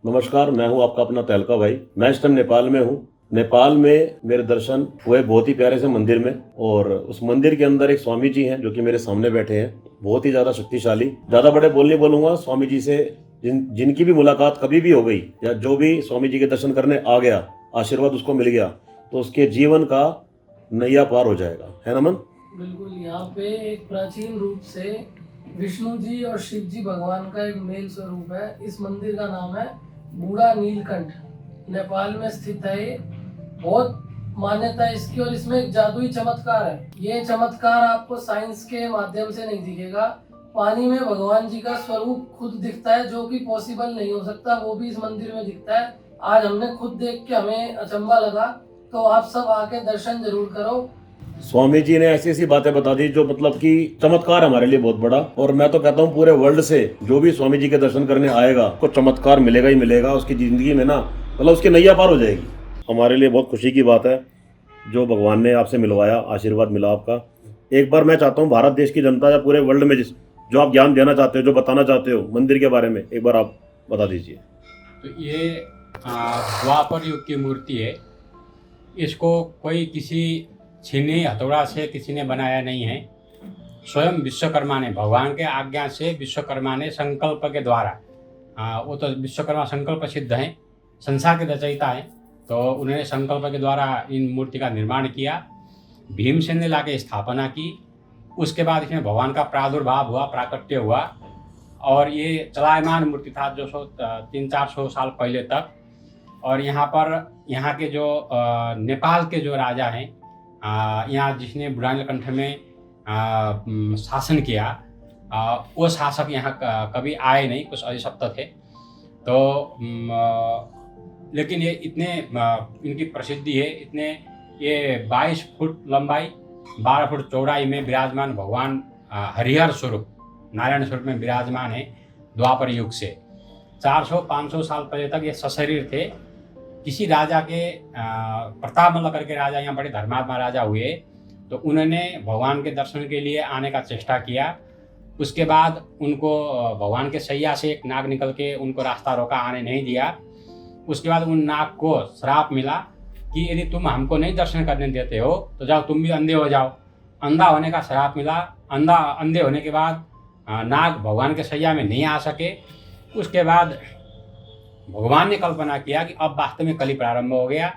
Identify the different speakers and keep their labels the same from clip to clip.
Speaker 1: नमस्कार, मैं हूं आपका अपना तहलका भाई। मैं इस टाइम नेपाल में हूं। नेपाल में मेरे दर्शन हुए बहुत ही प्यारे से मंदिर में, और उस मंदिर के अंदर एक स्वामी जी हैं जो कि मेरे सामने बैठे हैं, बहुत ही ज्यादा शक्तिशाली। ज्यादा बड़े बोल नहीं बोलूंगा, स्वामी जी से जिनकी भी मुलाकात कभी भी हो गई या जो भी स्वामी जी के दर्शन करने आ गया, आशीर्वाद उसको मिल गया, तो उसके जीवन का नैया पार हो जाएगा, है ना मन?
Speaker 2: बिल्कुल। यहाँ पे एक प्राचीन रूप से विष्णु जी और शिव जी भगवान का एक मेल स्वरूप है। इस मंदिर का नाम है बूढ़ा नीलकंठ। नेपाल में स्थित है ये। बहुत मान्यता है इसकी, और इसमें एक जादुई चमत्कार है। ये चमत्कार आपको साइंस के माध्यम से नहीं दिखेगा। पानी में भगवान जी का स्वरूप खुद दिखता है, जो कि पॉसिबल नहीं हो सकता, वो भी इस मंदिर में दिखता है। आज हमने खुद देख के हमें अचंभा लगा, तो आप सब आके दर्शन जरूर करो।
Speaker 1: स्वामी जी ने ऐसी ऐसी बातें बता दी जो मतलब कि चमत्कार हमारे लिए बहुत बड़ा। और मैं तो कहता हूँ पूरे वर्ल्ड से जो भी स्वामी जी के दर्शन करने आएगा उसको चमत्कार मिलेगा ही मिलेगा। उसकी जिंदगी में ना मतलब उसकी नैया पार हो जाएगी। हमारे लिए बहुत खुशी की बात है जो भगवान ने आपसे मिलवाया, आशीर्वाद मिला आपका। एक बार मैं चाहता हूँ भारत देश की जनता या पूरे वर्ल्ड में जो आप ज्ञान देना चाहते हो, जो बताना चाहते हो मंदिर के बारे में, एक बार आप बता दीजिए।
Speaker 3: तो ये द्वापर युग की मूर्ति है। इसको कोई किसी छीनी हथौड़ा से किसी ने बनाया नहीं है। स्वयं विश्वकर्मा ने, भगवान के आज्ञा से विश्वकर्मा ने संकल्प के द्वारा, वो तो विश्वकर्मा संकल्प सिद्ध हैं, संसार के रचयिता हैं, तो उन्होंने संकल्प के द्वारा इन मूर्ति का निर्माण किया। भीमसेन ने लाके स्थापना की। उसके बाद इसमें भगवान का प्रादुर्भाव हुआ, प्राकट्य हुआ, और ये चलायमान मूर्ति था जो 300-400 साल पहले तक। और यहाँ के जो नेपाल के जो राजा हैं, यहाँ जिसने बूढ़ा नीलकंठ में शासन किया, वो शासक यहाँ कभी आए नहीं, कुछ अधिसप्त थे। तो लेकिन ये इतने इनकी प्रसिद्धि है, इतने ये 22 फुट लंबाई 12 फुट चौड़ाई में विराजमान भगवान हरिहर स्वरूप, नारायण स्वरूप में विराजमान है। द्वापर युग से 400-500 साल पहले तक ये सशरीर थे। किसी राजा के प्रताप मल्ल करके राजा यहाँ बड़े धर्मात्मा राजा हुए, तो उन्होंने भगवान के दर्शन के लिए आने का चेष्टा किया। उसके बाद उनको भगवान के सैया से एक नाग निकल के उनको रास्ता रोका, आने नहीं दिया। उसके बाद उन नाग को श्राप मिला कि यदि तुम हमको नहीं दर्शन करने देते हो तो जाओ तुम भी अंधे हो जाओ। अंधा होने का श्राप मिला। अंधे होने के बाद नाग भगवान के सैया में नहीं आ सके। उसके बाद भगवान ने कल्पना किया कि अब वास्तव में कली प्रारंभ हो गया।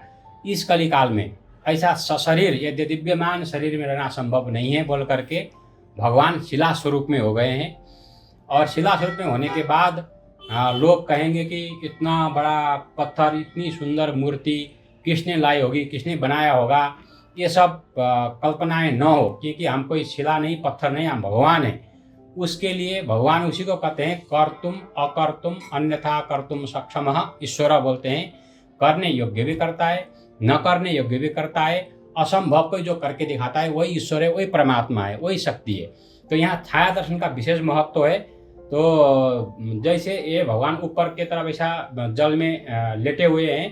Speaker 3: इस कली काल में ऐसा सशरीर, यदि दिव्यमान शरीर में रहना संभव नहीं है बोल करके भगवान शिला स्वरूप में हो गए हैं। और शिला स्वरूप में होने के बाद लोग कहेंगे कि इतना बड़ा पत्थर, इतनी सुंदर मूर्ति किसने लाई होगी, किसने बनाया होगा। ये सब कल्पनाएं न हो, क्योंकि हम कोई शिला नहीं, पत्थर नहीं, हम भगवान हैं। उसके लिए भगवान उसी को कहते हैं कर्तुम अकर्तुम अन्यथा कर्तुम सक्षम ईश्वर बोलते हैं। करने योग्य भी करता है, न करने योग्य भी करता है। असंभव को जो करके दिखाता है वही ईश्वर है, वही परमात्मा है, वही शक्ति है। तो यहाँ छाया दर्शन का विशेष महत्व है। तो जैसे ये भगवान ऊपर की तरफ ऐसा जल में लेटे हुए हैं,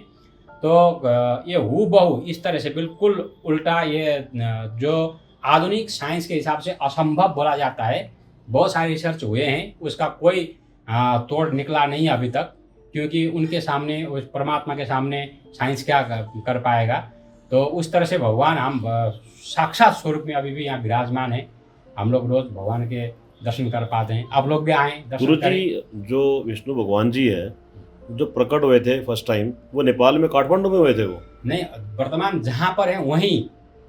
Speaker 3: तो ये हूबहू इस तरह से बिल्कुल उल्टा, ये जो आधुनिक साइंस के हिसाब से असंभव बोला जाता है, बहुत सारे रिसर्च हुए हैं, उसका कोई तोड़ निकला नहीं अभी तक, क्योंकि उनके सामने, उस परमात्मा के सामने साइंस क्या कर पाएगा। तो उस तरह से भगवान हम साक्षात स्वरूप में अभी भी यहाँ विराजमान है। हम लोग रोज भगवान के दर्शन कर पाते हैं। आप लोग भी आए दर्शन
Speaker 1: गुरु
Speaker 3: करें।
Speaker 1: जी, जो विष्णु भगवान जी है जो प्रकट हुए थे फर्स्ट टाइम, वो नेपाल में काठमांडू में हुए थे? वो
Speaker 3: नहीं, वर्तमान जहाँ पर है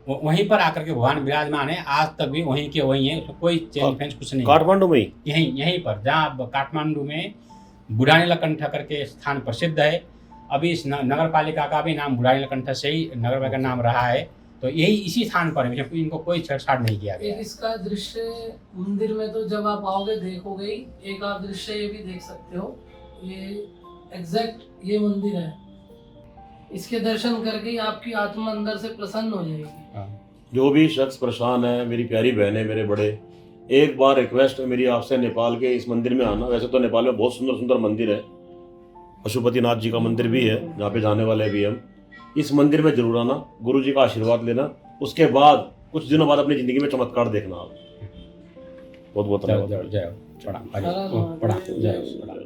Speaker 3: वहीं पर आकर के भगवान विराजमान है। आज तक भी वहीं के वहीं है, तो कोई चेंज फेंज कुछ नहीं।
Speaker 1: काठमांडू में ही
Speaker 3: यहीं पर, जहाँ काठमांडू में बूढ़ा नीलकंठ करके स्थान प्रसिद्ध है। अभी इस नगर पालिका का भी नाम बूढ़ा नीलकंठ से ही नगर पालिका नाम रहा है। तो यही इसी स्थान पर है, इनको कोई छेड़छाड़ नहीं किया गया।
Speaker 2: एक इसका दृश्य मंदिर में तो जब आप आओगे देखोगे ही। एक आप दृश्य ये भी देख सकते हो, ये एग्जैक्ट ये मंदिर है। इसके दर्शन करके ही आपकी आत्मा अंदर से प्रसन्न हो जाएगी।
Speaker 1: जो भी शख्स परेशान है, मेरी प्यारी बहन है, मेरे बड़े, एक बार रिक्वेस्ट है मेरी आपसे, नेपाल के इस मंदिर में आना। वैसे तो नेपाल में बहुत सुंदर सुंदर मंदिर है, पशुपतिनाथ जी का मंदिर भी है जहाँ पे जाने वाले भी हम। इस मंदिर में जरूर आना, गुरु जी का आशीर्वाद लेना। उसके बाद कुछ दिनों बाद अपनी जिंदगी में चमत्कार देखना आप। बहुत बहुत धन्यवाद।
Speaker 3: जय प्रणाम, जय प्रणाम।